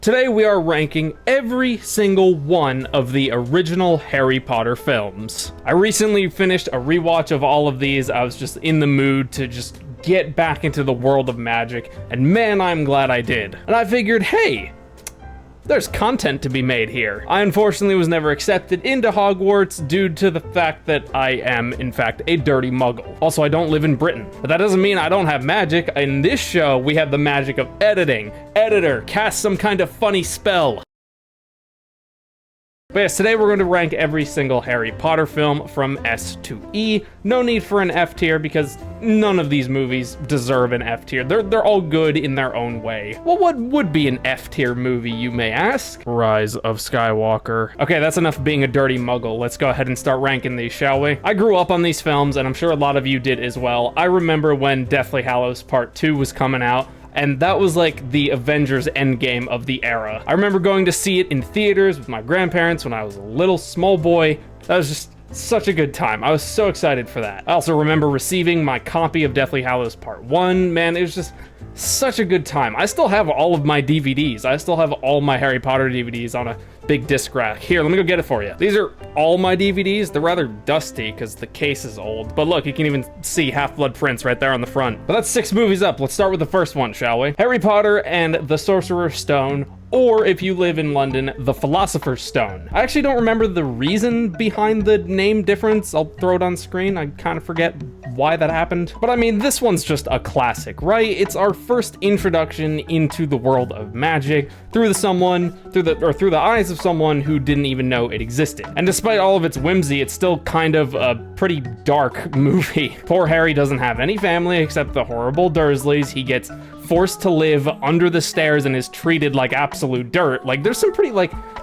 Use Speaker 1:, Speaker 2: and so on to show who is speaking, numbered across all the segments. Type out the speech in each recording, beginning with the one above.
Speaker 1: Today we are ranking every single one of the original Harry Potter films. I recently finished a rewatch of all of these. I was just in the mood to just get back into the world of magic, and man, I'm glad I did. And I figured, hey, there's content to be made here. I unfortunately was never accepted into Hogwarts due to the fact that I am, in fact, a dirty muggle. Also, I don't live in Britain, but that doesn't mean I don't have magic. In this show, we have the magic of editing. Editor, cast some kind of funny spell. But yes, today we're going to rank every single Harry Potter film from S to E. No need for an F tier because none of these movies deserve an F tier. They're all good in their own way. Well, what would be an F tier movie, you may ask? Rise of Skywalker. Okay, that's enough being a dirty muggle. Let's go ahead and start ranking these, shall we? I grew up on these films, and I'm sure a lot of you did as well. I remember when Deathly Hallows Part 2 was coming out, and that was like the Avengers Endgame of the era. I remember going to see it in theaters with my grandparents when I was a little small boy. That was just such a good time. I was so excited for that. I also remember receiving my copy of Deathly Hallows Part 1. Man, it was just such a good time. I still have all of my DVDs. I still have all my Harry Potter DVDs on a big disc rack. Here, let me go get it for you. These are all my DVDs. They're rather dusty because the case is old. But look, you can even see Half-Blood Prince right there on the front. But that's 6 movies up. Let's start with the first one, shall we? Harry Potter and the Sorcerer's Stone, or if you live in London, the Philosopher's Stone. I actually don't remember the reason behind the name difference. I'll throw it on screen. I kind of forget why that happened. But I mean, this one's just a classic, right? It's our first introduction into the world of magic through the eyes of someone who didn't even know it existed. And despite all of its whimsy, it's still kind of a pretty dark movie. Poor Harry doesn't have any family except the horrible Dursleys. He gets forced to live under the stairs and is treated like absolute dirt. Like, there's some pretty,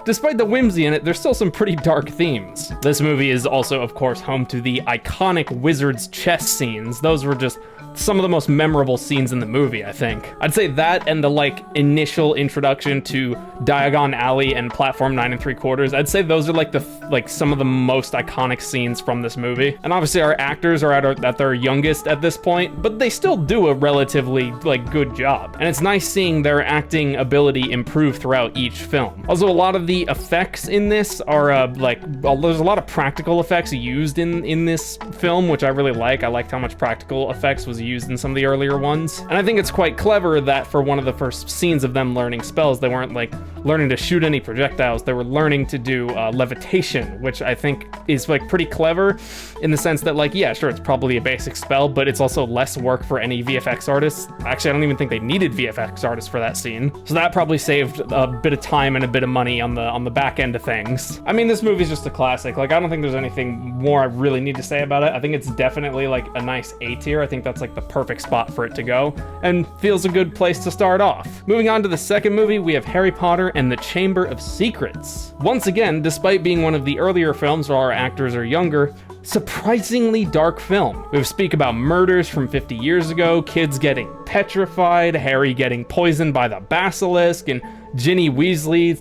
Speaker 1: despite the whimsy in it, there's still some pretty dark themes. This movie is also, of course, home to the iconic wizard's chess scenes. Those were just some of the most memorable scenes in the movie, I think. I'd say that and the initial introduction to Diagon Alley and Platform 9 3/4. I'd say those are some of the most iconic scenes from this movie. And obviously our actors are at their youngest at this point, but they still do a relatively good job. And it's nice seeing their acting ability improve throughout each film. Also, a lot of the effects in this are there's a lot of practical effects used in this film, which I really like. I liked how much practical effects was used in some of the earlier ones. And I think it's quite clever that for one of the first scenes of them learning spells, they weren't learning to shoot any projectiles. They were learning to do levitation, which I think is pretty clever in the sense that yeah, sure, it's probably a basic spell, but it's also less work for any VFX artists. Actually, I don't even think they needed VFX artists for that scene. So that probably saved a bit of time and a bit of money on the back end of things. I mean, this movie's just a classic. I don't think there's anything more I really need to say about it. I think it's definitely a nice A tier. I think that's the perfect spot for it to go, and feels a good place to start off. Moving on to the second movie, we have Harry Potter and the Chamber of Secrets. Once again, despite being one of the earlier films where our actors are younger, surprisingly dark film. We speak about murders from 50 years ago, kids getting petrified, Harry getting poisoned by the basilisk, and Ginny Weasley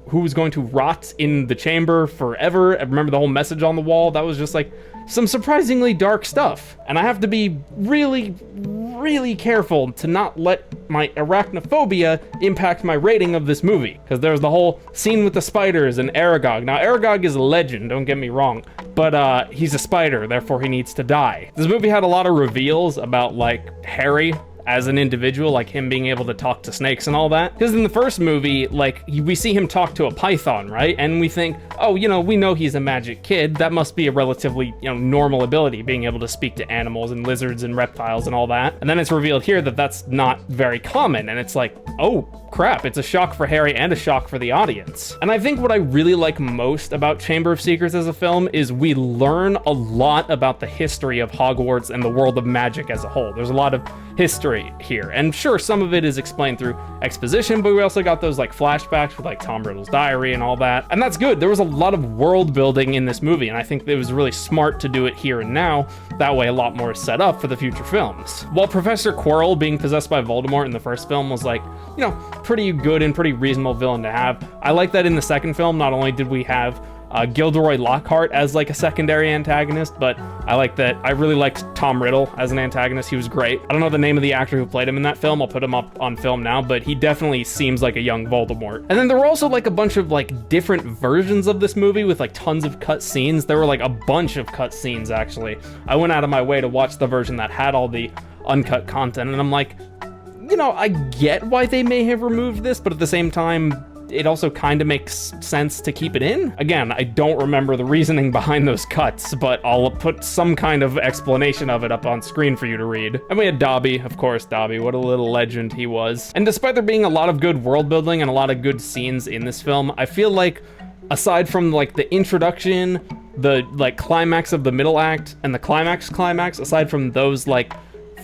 Speaker 1: who was going to rot in the chamber forever. I remember the whole message on the wall. That was just some surprisingly dark stuff. And I have to be really, really careful to not let my arachnophobia impact my rating of this movie, because there's the whole scene with the spiders and Aragog. Now, Aragog is a legend, don't get me wrong, but he's a spider, therefore he needs to die. This movie had a lot of reveals about Harry as an individual, him being able to talk to snakes and all that. Because in the first movie, we see him talk to a python, right? And we think, oh, we know he's a magic kid. That must be a relatively, normal ability, being able to speak to animals and lizards and reptiles and all that. And then it's revealed here that that's not very common. And it's oh, crap, it's a shock for Harry and a shock for the audience. And I think what I really like most about Chamber of Secrets as a film is we learn a lot about the history of Hogwarts and the world of magic as a whole. There's a lot of history here, and sure, some of it is explained through exposition, but we also got those flashbacks with Tom Riddle's diary and all that, and that's good. There was a lot of world building in this movie, and I think it was really smart to do it here and now. That way a lot more is set up for the future films. While Professor Quirrell being possessed by Voldemort in the first film was pretty good and pretty reasonable villain to have, I like that in the second film not only did we have Gilderoy Lockhart as like a secondary antagonist, but I like that. I really liked Tom Riddle as an antagonist. He was great. I don't know the name of the actor who played him in that film. I'll put him up on film now, but he definitely seems like a young Voldemort. And then there were also like a bunch of like different versions of this movie with like tons of cut scenes. There were like a bunch of cut scenes, actually. I went out of my way to watch the version that had all the uncut content, and I'm like, you know, I get why they may have removed this, but at the same time, it also kind of makes sense to keep it in. Again, I don't remember the reasoning behind those cuts, but I'll put some kind of explanation of it up on screen for you to read. And we had Dobby, of course, Dobby, what a little legend he was. And despite there being a lot of good world building and a lot of good scenes in this film, I feel like aside from like the introduction, the like climax of the middle act, and the climax, aside from those like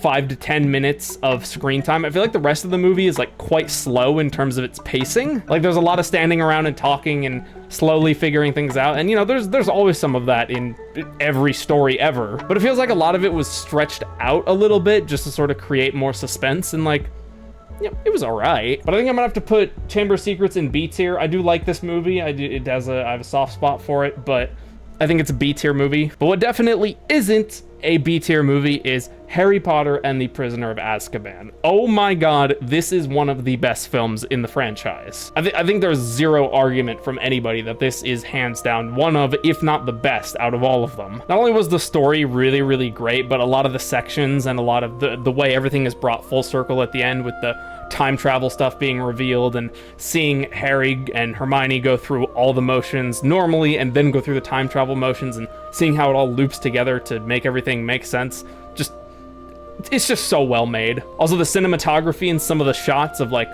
Speaker 1: 5 to 10 minutes of screen time, I feel like the rest of the movie is like quite slow in terms of its pacing. Like there's a lot of standing around and talking and slowly figuring things out, and you know, there's always some of that in every story ever, but it feels like a lot of it was stretched out a little bit just to sort of create more suspense, and like, yeah, it was all right. But I think I'm gonna have to put Chamber of Secrets in B tier. I do like this movie. I have a soft spot for it, but I think it's a B tier movie. But what definitely isn't a B tier movie is Harry Potter and the Prisoner of Azkaban. Oh my god, this is one of the best films in the franchise. I think there's zero argument from anybody that this is hands down one of, if not the best out of all of them. Not only was the story really, really great, but a lot of the sections and a lot of the way everything is brought full circle at the end with the time travel stuff being revealed and seeing Harry and Hermione go through all the motions normally and then go through the time travel motions and seeing how it all loops together to make everything make sense. It's just so well made. Also, the cinematography and some of the shots of like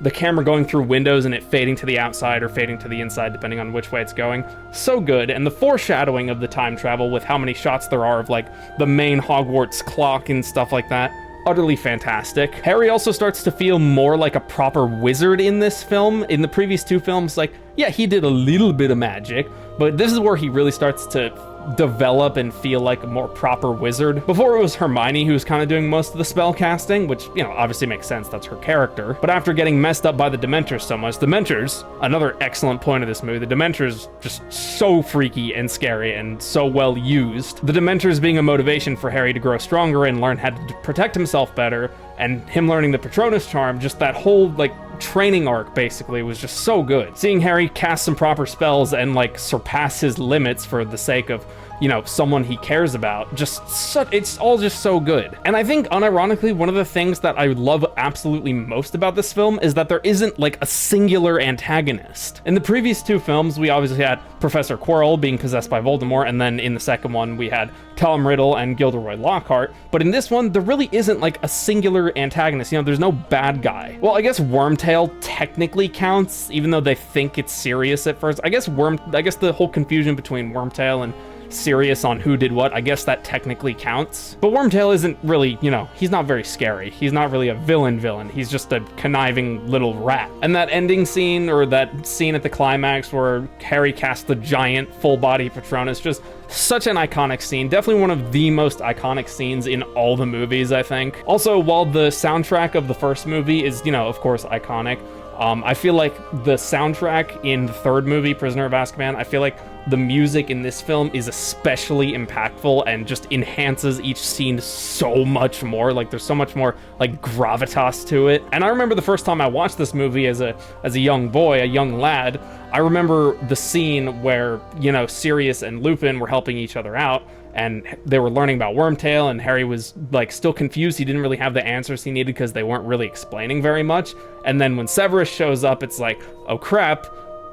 Speaker 1: the camera going through windows and it fading to the outside or fading to the inside depending on which way it's going, so good. And the foreshadowing of the time travel with how many shots there are of like the main Hogwarts clock and stuff like that, utterly fantastic. Harry also starts to feel more like a proper wizard in this film. In the previous two films, like, yeah, he did a little bit of magic, but this is where he really starts to develop and feel like a more proper wizard. Before it was Hermione who was kind of doing most of the spell casting, which, you know, obviously makes sense, that's her character. But after getting messed up by the Dementors so much, Dementors, another excellent point of this movie, the Dementors just so freaky and scary and so well used. The Dementors being a motivation for Harry to grow stronger and learn how to protect himself better, and him learning the Patronus charm, just that whole like training arc basically was just so good. Seeing Harry cast some proper spells and like surpass his limits for the sake of, you know, someone he cares about, it's all just so good. And I think unironically, one of the things that I love absolutely most about this film is that there isn't like a singular antagonist. In the previous two films, we obviously had Professor Quirrell being possessed by Voldemort, and then in the second one, we had Tom Riddle and Gilderoy Lockhart. But in this one, there really isn't like a singular antagonist. You know, there's no bad guy. Well, I guess Wormtail technically counts, even though they think it's Sirius at first. I guess the whole confusion between Wormtail and Sirius on who did what, I guess that technically counts. But Wormtail isn't really, you know, he's not very scary. He's not really a villain. He's just a conniving little rat. And that ending scene, or that scene at the climax where Harry casts the giant full-body Patronus, just such an iconic scene. Definitely one of the most iconic scenes in all the movies, I think. Also, while the soundtrack of the first movie is, you know, of course, iconic, I feel like the soundtrack in the third movie, Prisoner of Azkaban, I feel like the music in this film is especially impactful and just enhances each scene so much more. Like, there's so much more like gravitas to it. And I remember the first time I watched this movie as a young boy, a young lad, I remember the scene where, you know, Sirius and Lupin were helping each other out, and they were learning about Wormtail, and Harry was like still confused. He didn't really have the answers he needed because they weren't really explaining very much. And then when Severus shows up, it's like, oh crap,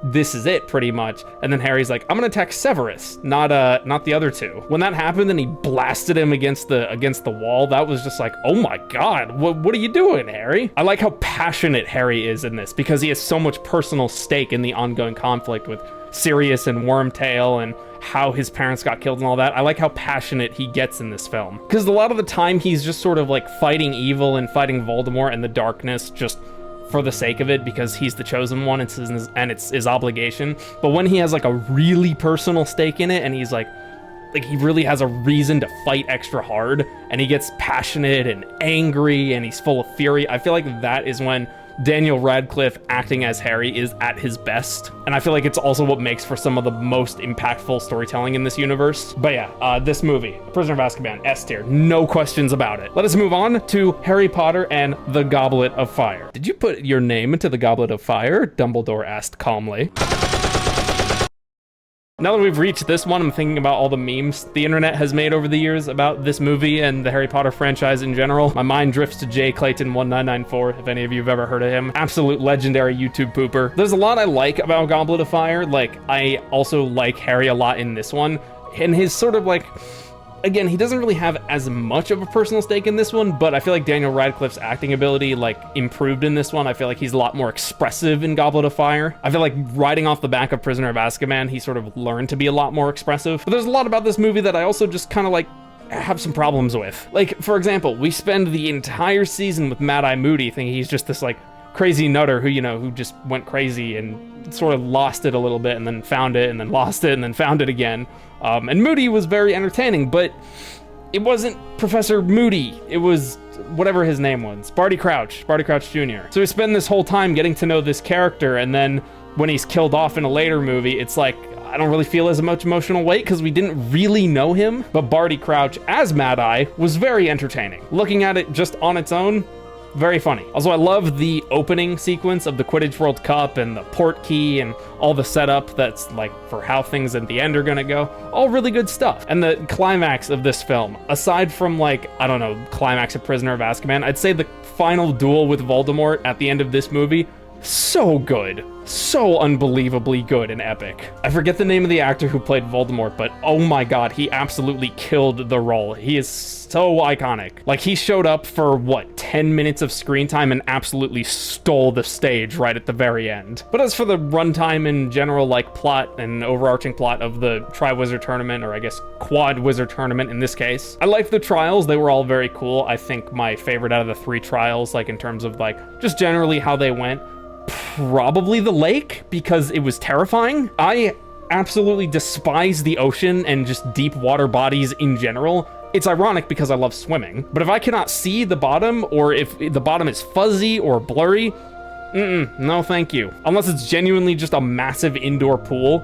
Speaker 1: this is it pretty much. And then Harry's like, I'm gonna attack Severus, not the other two. When that happened and he blasted him against the wall, that was just like, oh my god, what are you doing, Harry? I like how passionate Harry is in this because he has so much personal stake in the ongoing conflict with Sirius and Wormtail and how his parents got killed and all that. I like how passionate he gets in this film, because a lot of the time he's just sort of like fighting evil and fighting Voldemort and the darkness just for the sake of it, because he's the chosen one, and it's his obligation. But when he has like a really personal stake in it, and he's like he really has a reason to fight extra hard, and he gets passionate and angry and he's full of fury, I feel like that is when Daniel Radcliffe acting as Harry is at his best, and I feel like it's also what makes for some of the most impactful storytelling in this universe. But yeah, this movie, Prisoner of Azkaban, S tier, no questions about it. Let us move on to Harry Potter and the Goblet of Fire. Did you put your name into the Goblet of Fire? Dumbledore asked calmly. Now that we've reached this one, I'm thinking about all the memes the internet has made over the years about this movie and the Harry Potter franchise in general. My mind drifts to J. Clayton1994, if any of you have ever heard of him. Absolute legendary YouTube pooper. There's a lot I like about Goblet of Fire. Like, I also like Harry a lot in this one. And his sort of like... Again, he doesn't really have as much of a personal stake in this one, but I feel like Daniel Radcliffe's acting ability, like, improved in this one. I feel like he's a lot more expressive in Goblet of Fire. I feel like riding off the back of Prisoner of Azkaban, he sort of learned to be a lot more expressive. But there's a lot about this movie that I also just kind of, like, have some problems with. Like, for example, we spend the entire season with Mad-Eye Moody thinking he's just this, like, crazy nutter who, you know, who just went crazy and sort of lost it a little bit and then found it and then lost it and then found it again. And Moody was very entertaining, but it wasn't Professor Moody. It was whatever his name was, Barty Crouch Jr. So we spend this whole time getting to know this character, and then when he's killed off in a later movie, it's like, I don't really feel as much emotional weight because we didn't really know him. But Barty Crouch as Mad-Eye was very entertaining. Looking at it just on its own, very funny. Also, I love the opening sequence of the Quidditch World Cup and the port key and all the setup that's like for how things at the end are gonna go. All really good stuff. And the climax of this film, aside from like, I don't know, climax of Prisoner of Azkaban, I'd say the final duel with Voldemort at the end of this movie, so good. So unbelievably good and epic. I forget the name of the actor who played Voldemort, but oh my god, he absolutely killed the role. He is so iconic. Like, he showed up for, what, 10 minutes of screen time and absolutely stole the stage right at the very end. But as for the runtime and general, like, plot and overarching plot of the Triwizard Tournament, or I guess Quad Wizard Tournament in this case, I liked the trials. They were all very cool. I think my favorite out of the 3 trials, like, in terms of, like, just generally how they went, probably the lake, because it was terrifying. I absolutely despise the ocean and just deep water bodies in general. It's ironic because I love swimming, but if I cannot see the bottom, or if the bottom is fuzzy or blurry, no thank you. Unless it's genuinely just a massive indoor pool,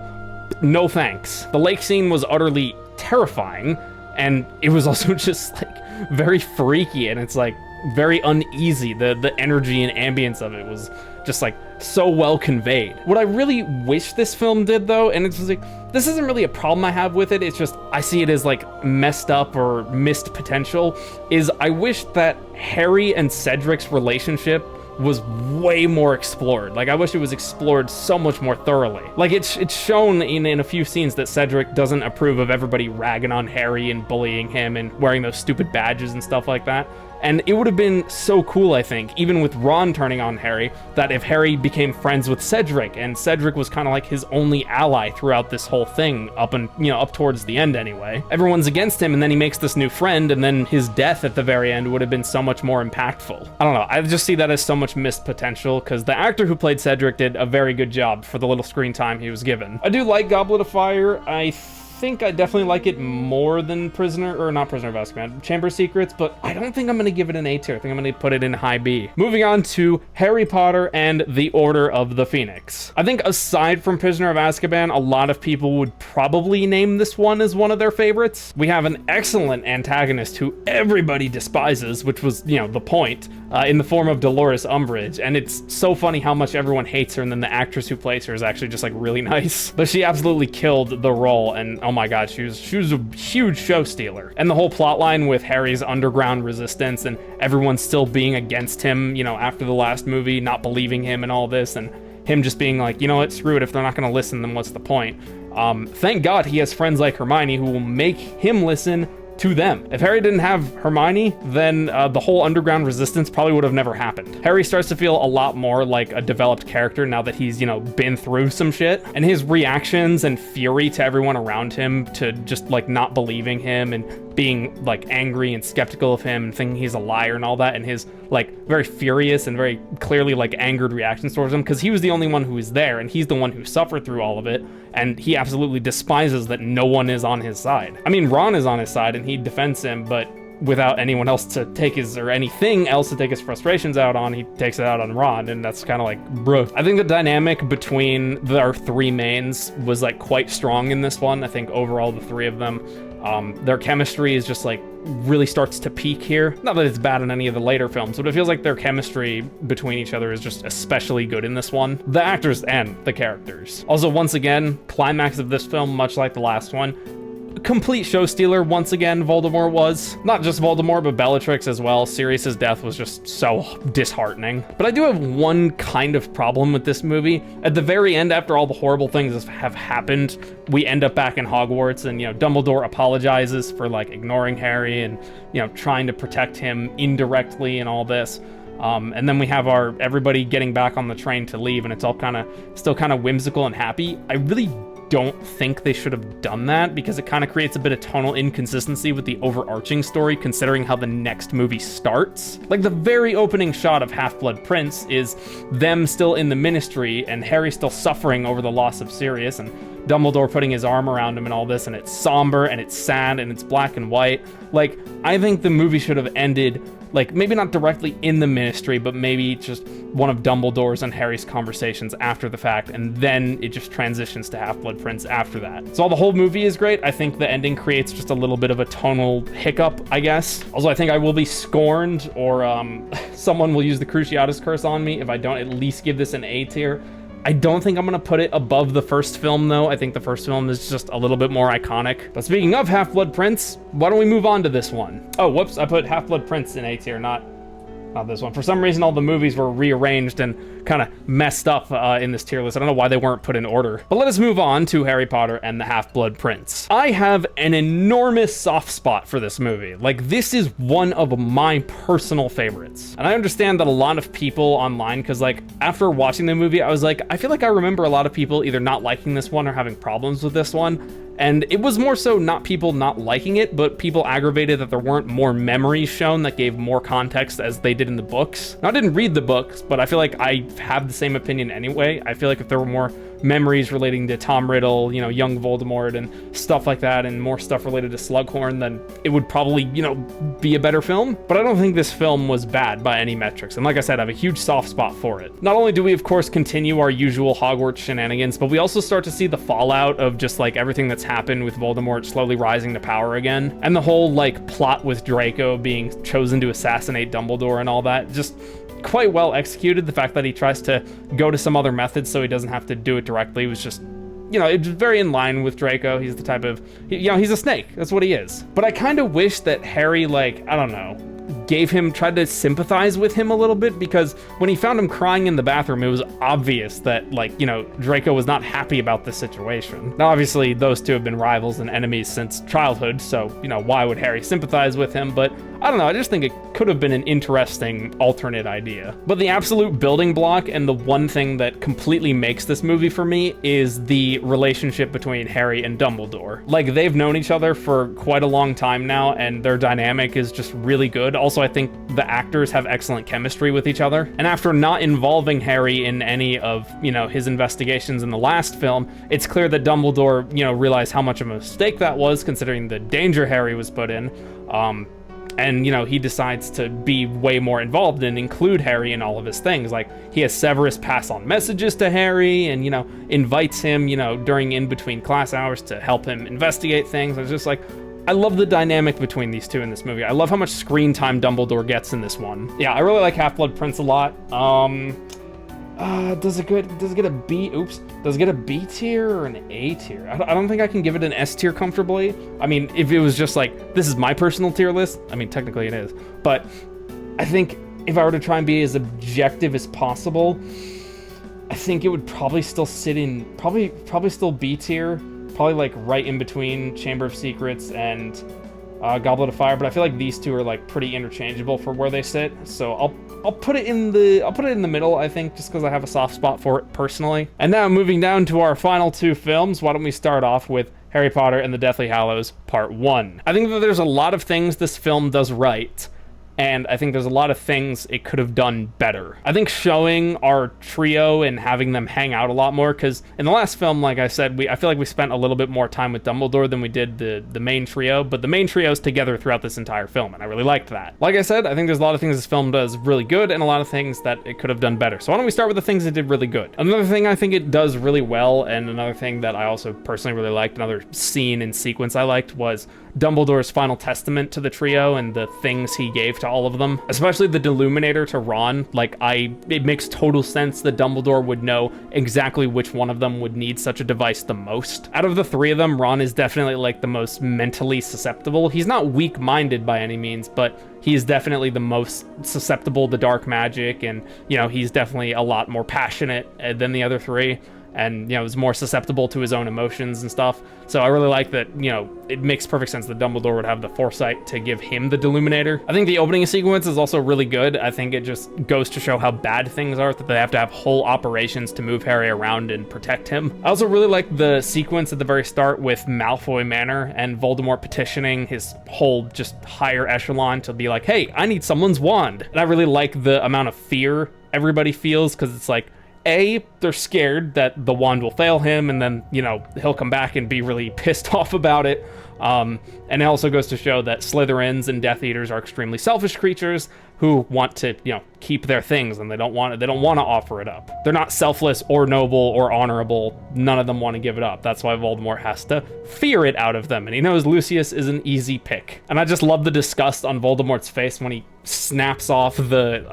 Speaker 1: no thanks. The lake scene was utterly terrifying, and it was also just like very freaky, and it's like very uneasy. The energy and ambience of it was just like so well conveyed. What I really wish this film did though, and it's like, this isn't really a problem I have with it, it's just I see it as like messed up or missed potential, is I wish that Harry and Cedric's relationship was way more explored. Like, I wish it was explored so much more thoroughly. Like, it's shown in a few scenes that Cedric doesn't approve of everybody ragging on Harry and bullying him and wearing those stupid badges and stuff like that. And it would have been so cool, I think, even with Ron turning on Harry, that if Harry became friends with Cedric, and Cedric was kind of like his only ally throughout this whole thing, up towards the end anyway. Everyone's against him, and then he makes this new friend, and then his death at the very end would have been so much more impactful. I don't know, I just see that as so much missed potential, because the actor who played Cedric did a very good job for the little screen time he was given. I do like Goblet of Fire. I think I definitely like it more than not Prisoner of Azkaban, Chamber of Secrets, but I don't think I'm going to give it an A tier. I think I'm going to put it in high B. Moving on to Harry Potter and the Order of the Phoenix. I think aside from Prisoner of Azkaban, a lot of people would probably name this one as one of their favorites. We have an excellent antagonist who everybody despises, which was, the point, in the form of Dolores Umbridge, and it's so funny how much everyone hates her, and then the actress who plays her is actually just like really nice. But she absolutely killed the role, and oh my god, she was a huge show stealer. And the whole plot line with Harry's underground resistance and everyone still being against him, after the last movie, not believing him and all this, and him just being like, you know what, screw it, if they're not gonna listen, then what's the point? Thank God he has friends like Hermione who will make him listen to them. If Harry didn't have Hermione, then the whole underground resistance probably would have never happened. Harry starts to feel a lot more like a developed character now that he's, been through some shit. And his reactions and fury to everyone around him, to just like not believing him and being like angry and skeptical of him and thinking he's a liar and all that, and his like very furious and very clearly like angered reactions towards him, because he was the only one who was there and he's the one who suffered through all of it, and he absolutely despises that no one is on his side. I mean, Ron is on his side and he defends him, but without anyone else to take his, or anything else to take his frustrations out on, he takes it out on Ron, and that's kind of like, bruh. I think the dynamic between our three mains was like quite strong in this one. I think overall the three of them, their chemistry is just like really starts to peak here. Not that it's bad in any of the later films, but it feels like their chemistry between each other is just especially good in this one. The actors and the characters. Also, once again, climax of this film, much like the last one, complete show stealer once again. Voldemort was. Not just Voldemort, but Bellatrix as well. Sirius's death was just so disheartening. But I do have one kind of problem with this movie. At the very end, after all the horrible things have happened, we end up back in Hogwarts, and, you know, Dumbledore apologizes for, like, ignoring Harry and, you know, trying to protect him indirectly and all this. And then we have everybody getting back on the train to leave, and it's all still kind of whimsical and happy. I really don't think they should have done that, because it kind of creates a bit of tonal inconsistency with the overarching story, considering how the next movie starts. Like, the very opening shot of Half-Blood Prince is them still in the Ministry, and Harry still suffering over the loss of Sirius, and Dumbledore putting his arm around him and all this, and it's somber, and it's sad, and it's black and white. Like, I think the movie should have ended, like, maybe not directly in the Ministry, but maybe just one of Dumbledore's and Harry's conversations after the fact, and then it just transitions to Half-Blood Prince after that. So while the whole movie is great, I think the ending creates just a little bit of a tonal hiccup, I guess. Also, I think I will be scorned, or someone will use the Cruciatus Curse on me if I don't at least give this an A tier. I don't think I'm gonna put it above the first film, though. I think the first film is just a little bit more iconic. But speaking of Half-Blood Prince, why don't we move on to this one? Oh, whoops, I put Half-Blood Prince in A tier, not this one. For some reason, all the movies were rearranged and kind of messed up in this tier list. I don't know why they weren't put in order. But let us move on to Harry Potter and the Half-Blood Prince. I have an enormous soft spot for this movie. Like, this is one of my personal favorites. And I understand that a lot of people online, because, like, after watching the movie, I was like, I feel like I remember a lot of people either not liking this one or having problems with this one. And it was more so not people not liking it, but people aggravated that there weren't more memories shown that gave more context as they did in the books. Now, I didn't read the books, but I feel like I have the same opinion anyway. I feel like if there were more memories relating to Tom Riddle, you know, young Voldemort and stuff like that, and more stuff related to Slughorn, then it would probably, you know, be a better film. But I don't think this film was bad by any metrics. And like I said, I have a huge soft spot for it. Not only do we, of course, continue our usual Hogwarts shenanigans, but we also start to see the fallout of just, like, everything that's happened with Voldemort slowly rising to power again. And the whole, like, plot with Draco being chosen to assassinate Dumbledore and all that. Just quite well executed. The fact that he tries to go to some other methods so he doesn't have to do it directly was just, you know, it's very in line with Draco. He's the type of, you know, he's a snake. That's what he is. But I kind of wish that Harry, like, I don't know, tried to sympathize with him a little bit, because when he found him crying in the bathroom, it was obvious that, like, you know, Draco was not happy about this situation. Now, obviously, those two have been rivals and enemies since childhood, so, you know, why would Harry sympathize with him? But I don't know, I just think it could have been an interesting alternate idea. But the absolute building block, and the one thing that completely makes this movie for me, is the relationship between Harry and Dumbledore. Like, they've known each other for quite a long time now, and their dynamic is just really good. Also, I think the actors have excellent chemistry with each other. And after not involving Harry in any of, you know, his investigations in the last film, it's clear that Dumbledore, you know, realized how much of a mistake that was, considering the danger Harry was put in. And, you know, he decides to be way more involved and include Harry in all of his things. Like, he has Severus pass on messages to Harry and, you know, invites him, you know, during in-between class hours to help him investigate things. It's just like, I love the dynamic between these two in this movie. I love how much screen time Dumbledore gets in this one. Yeah, I really like Half-Blood Prince a lot. Does it get a B? Oops. Does it get a B tier or an A tier? I don't think I can give it an S tier comfortably. I mean, if it was just like, this is my personal tier list, I mean, technically it is. But I think if I were to try and be as objective as possible, I think it would probably still sit in, probably still B tier. Probably like right in between Chamber of Secrets and Goblet of Fire, but I feel like these two are like pretty interchangeable for where they sit. So I'll put it in the middle, I think, just because I have a soft spot for it personally. And now moving down to our final two films, why don't we start off with Harry Potter and the Deathly Hallows Part 1. I think that there's a lot of things this film does right, and I think there's a lot of things it could have done better. I think showing our trio and having them hang out a lot more, because in the last film, like I said, I feel like we spent a little bit more time with Dumbledore than we did the main trio, but the main trio's together throughout this entire film, and I really liked that. Like I said, I think there's a lot of things this film does really good, and a lot of things that it could have done better. So why don't we start with the things it did really good? Another thing I think it does really well, and another thing that I also personally really liked, another scene and sequence I liked, was Dumbledore's final testament to the trio and the things he gave to all of them, especially the Deluminator to Ron. Like, it makes total sense that Dumbledore would know exactly which one of them would need such a device the most. Out of the three of them, Ron is definitely like the most mentally susceptible. He's not weak-minded by any means, but he is definitely the most susceptible to dark magic, and, you know, he's definitely a lot more passionate than the other three, and, you know, is more susceptible to his own emotions and stuff. So I really like that, you know, it makes perfect sense that Dumbledore would have the foresight to give him the Deluminator. I think the opening sequence is also really good. I think it just goes to show how bad things are, that they have to have whole operations to move Harry around and protect him. I also really like the sequence at the very start with Malfoy Manor and Voldemort petitioning his whole just higher echelon to be like, hey, I need someone's wand. And I really like the amount of fear everybody feels, because it's like, they're scared that the wand will fail him, and then, you know, he'll come back and be really pissed off about it. And it also goes to show that Slytherins and Death Eaters are extremely selfish creatures who want to, you know, keep their things, and they don't want to offer it up. They're not selfless or noble or honorable. None of them want to give it up. That's why Voldemort has to fear it out of them, and he knows Lucius is an easy pick. And I just love the disgust on Voldemort's face when he snaps off the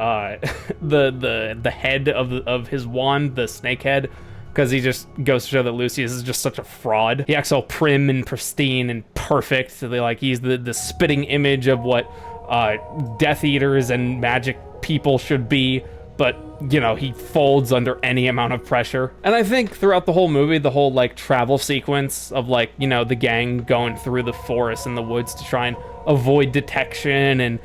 Speaker 1: head of his wand, the snake head, because he just goes to show that Lucius is just such a fraud. He acts all prim and pristine and perfect. So like he's the spitting image of what Death Eaters and magic people should be, but, you know, he folds under any amount of pressure. And I think throughout the whole movie, the whole, like, travel sequence of, like, you know, the gang going through the forest and the woods to try and avoid detection and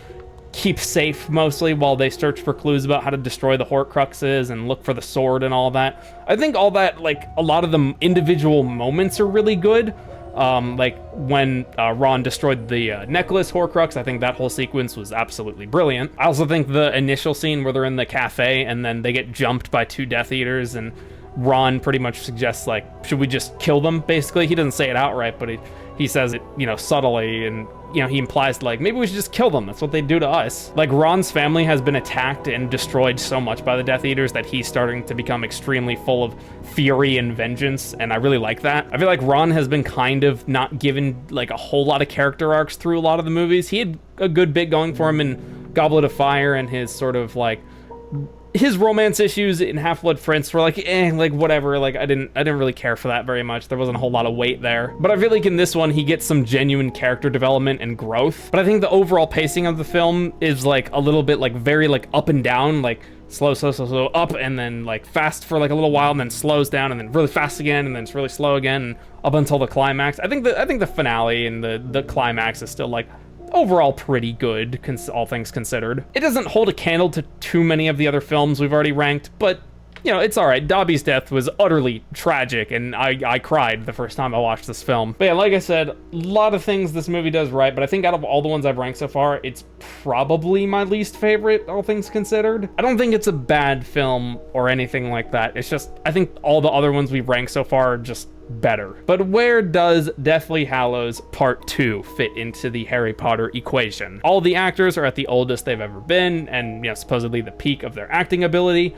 Speaker 1: keep safe mostly while they search for clues about how to destroy the Horcruxes and look for the sword and all that. I think all that, like, a lot of the individual moments are really good. Like when Ron destroyed the necklace Horcrux, I think that whole sequence was absolutely brilliant. I also think the initial scene where they're in the cafe and then they get jumped by two Death Eaters, and Ron pretty much suggests, like, should we just kill them, basically? He doesn't say it outright, but he says it, you know, subtly, and, you know, he implies, like, maybe we should just kill them. That's what they do to us. Like, Ron's family has been attacked and destroyed so much by the Death Eaters that he's starting to become extremely full of fury and vengeance, and I really like that. I feel like Ron has been kind of not given, like, a whole lot of character arcs through a lot of the movies. He had a good bit going for him in Goblet of Fire, and his sort of, like, his romance issues in Half-Blood Prince were like, like, whatever. Like, I didn't really care for that very much. There wasn't a whole lot of weight there. But I feel like in this one, he gets some genuine character development and growth. But I think the overall pacing of the film is, like, a little bit, like, very, like, up and down, like, slow, up, and then, like, fast for, like, a little while, and then slows down, and then really fast again, and then it's really slow again, and up until the climax. I think the finale and the climax is still, like, overall pretty good, all things considered. It doesn't hold a candle to too many of the other films we've already ranked, but, you know, it's all right. Dobby's death was utterly tragic, and I cried the first time I watched this film. But yeah, like I said, a lot of things this movie does right, but I think out of all the ones I've ranked so far, it's probably my least favorite, all things considered. I don't think it's a bad film or anything like that. It's just, I think all the other ones we've ranked so far are just better. But where does Deathly Hallows Part 2 fit into the Harry Potter equation? All the actors are at the oldest they've ever been, and, you know, supposedly the peak of their acting ability.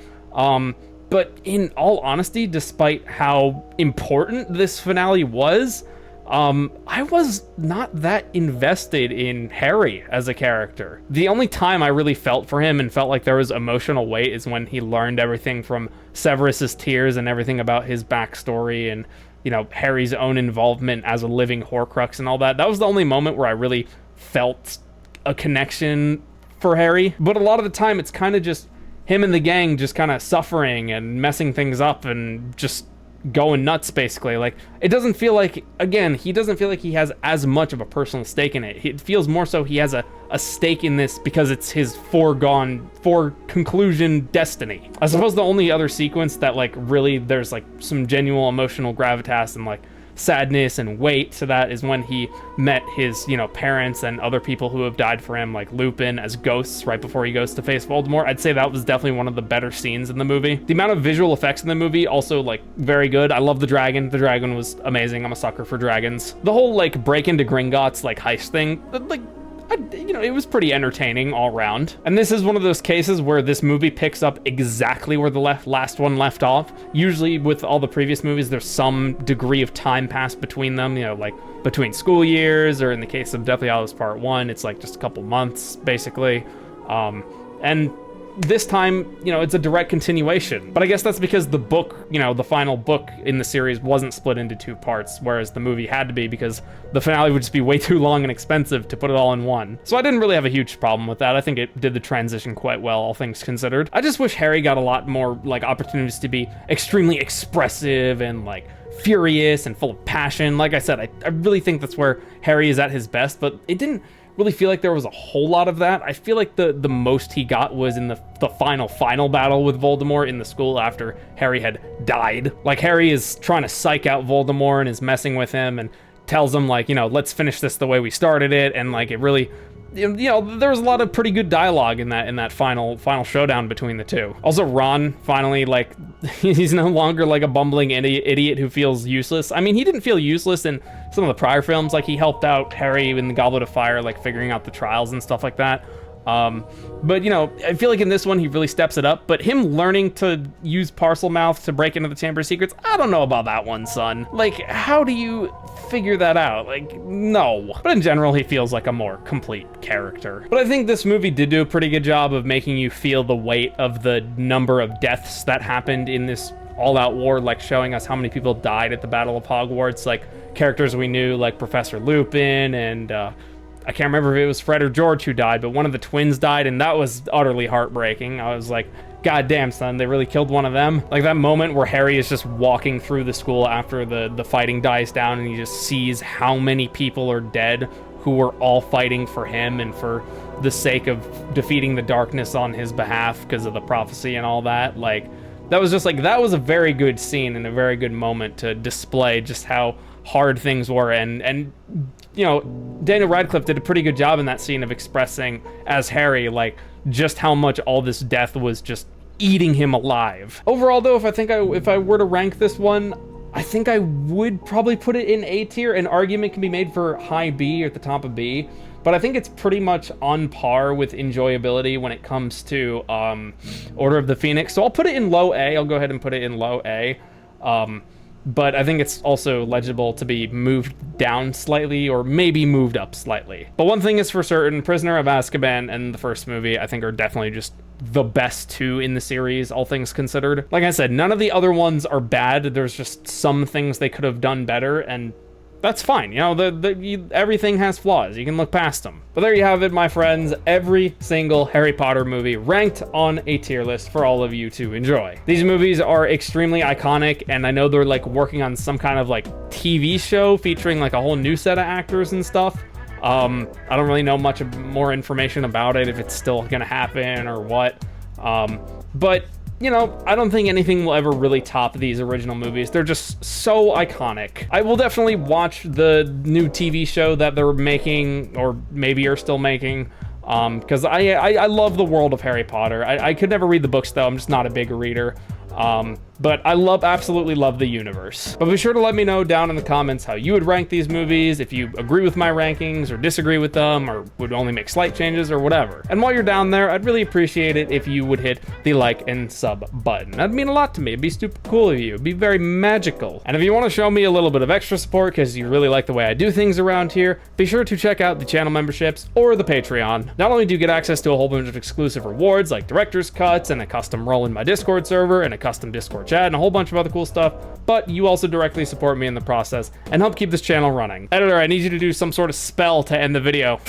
Speaker 1: But in all honesty, despite how important this finale was, I was not that invested in Harry as a character. The only time I really felt for him and felt like there was emotional weight is when he learned everything from Severus's tears and everything about his backstory and, you know, Harry's own involvement as a living Horcrux and all that. That was the only moment where I really felt a connection for Harry. But a lot of the time, it's kind of just him and the gang just kind of suffering and messing things up and just going nuts, basically. Like, it doesn't feel like, again, he doesn't feel like he has as much of a personal stake in it. It feels more so he has a stake in this because it's his for conclusion destiny. I suppose the only other sequence that, like, really there's, like, some genuine emotional gravitas and, like, sadness and weight to that is when he met his, you know, parents and other people who have died for him, like Lupin as ghosts right before he goes to face Voldemort. I'd say that was definitely one of the better scenes in the movie. The amount of visual effects in the movie also, like, very good. I love the dragon. The dragon was amazing. I'm a sucker for dragons. The whole, like, break into Gringotts, like, heist thing, like, you know, it was pretty entertaining all around. And this is one of those cases where this movie picks up exactly where the last one left off. Usually with all the previous movies, there's some degree of time passed between them, you know, like between school years, or in the case of Deathly Hallows Part 1, it's like just a couple months, basically. And this time, you know, it's a direct continuation. But I guess that's because the book, you know, the final book in the series wasn't split into 2 parts, whereas the movie had to be because the finale would just be way too long and expensive to put it all in one. So I didn't really have a huge problem with that. I think it did the transition quite well, all things considered. I just wish Harry got a lot more, like, opportunities to be extremely expressive and, like, furious and full of passion. Like I said, I really think that's where Harry is at his best, but it didn't really feel like there was a whole lot of that. I feel like the most he got was in the final battle with Voldemort in the school after Harry had died. Like, Harry is trying to psych out Voldemort and is messing with him and tells him, like, you know, let's finish this the way we started it, and, like, it really, you know, there was a lot of pretty good dialogue in that final showdown between the two. Also, Ron finally, like, he's no longer like a bumbling idiot who feels useless. I mean, he didn't feel useless in some of the prior films. Like, he helped out Harry in the Goblet of Fire, like figuring out the trials and stuff like that. But, you know, I feel like in this one, he really steps it up. But him learning to use Parselmouth to break into the Chamber of Secrets, I don't know about that one, son. Like, how do you figure that out? Like, no. But in general, he feels like a more complete character. But I think this movie did do a pretty good job of making you feel the weight of the number of deaths that happened in this all-out war, like showing us how many people died at the Battle of Hogwarts, like characters we knew, like Professor Lupin, and I can't remember if it was Fred or George who died, but one of the twins died, and that was utterly heartbreaking. I was like, God damn, son, they really killed one of them. Like that moment where Harry is just walking through the school after the fighting dies down, and he just sees how many people are dead who were all fighting for him and for the sake of defeating the darkness on his behalf because of the prophecy and all that. Like, that was just like, that was a very good scene and a very good moment to display just how hard things were. And you know, Daniel Radcliffe did a pretty good job in that scene of expressing as Harry, like, just how much all this death was just eating him alive. Overall, though, if I were to rank this one, I think I would probably put it in A tier. An argument can be made for high B or at the top of B, but I think it's pretty much on par with enjoyability when it comes to Order of the Phoenix. So I'll put it in low A. I'll go ahead and put it in low A. But I think it's also legible to be moved down slightly or maybe moved up slightly. But one thing is for certain, Prisoner of Azkaban and the first movie, I think, are definitely just the best two in the series, all things considered. Like I said, none of the other ones are bad. There's just some things they could have done better, and that's fine. You know, everything has flaws. You can look past them. But there you have it, my friends. Every single Harry Potter movie ranked on a tier list for all of you to enjoy. These movies are extremely iconic, and I know they're like working on some kind of like TV show featuring like a whole new set of actors and stuff. I don't really know much more information about it, if it's still gonna happen or what. But you know, I don't think anything will ever really top these original movies. They're just so iconic. I will definitely watch the new TV show that they're making, or maybe are still making, because I love the world of Harry Potter. I could never read the books, though. I'm just not a big reader. But I absolutely love the universe. But be sure to let me know down in the comments how you would rank these movies, if you agree with my rankings or disagree with them, or would only make slight changes or whatever. And while you're down there, I'd really appreciate it if you would hit the like and sub button. That'd mean a lot to me. It'd be super cool of you. It'd be very magical. And if you want to show me a little bit of extra support because you really like the way I do things around here, be sure to check out the channel memberships or the Patreon. Not only do you get access to a whole bunch of exclusive rewards like director's cuts and a custom role in my Discord server and a custom Discord chat and a whole bunch of other cool stuff, but you also directly support me in the process and help keep this channel running. Editor, I need you to do some sort of spell to end the video.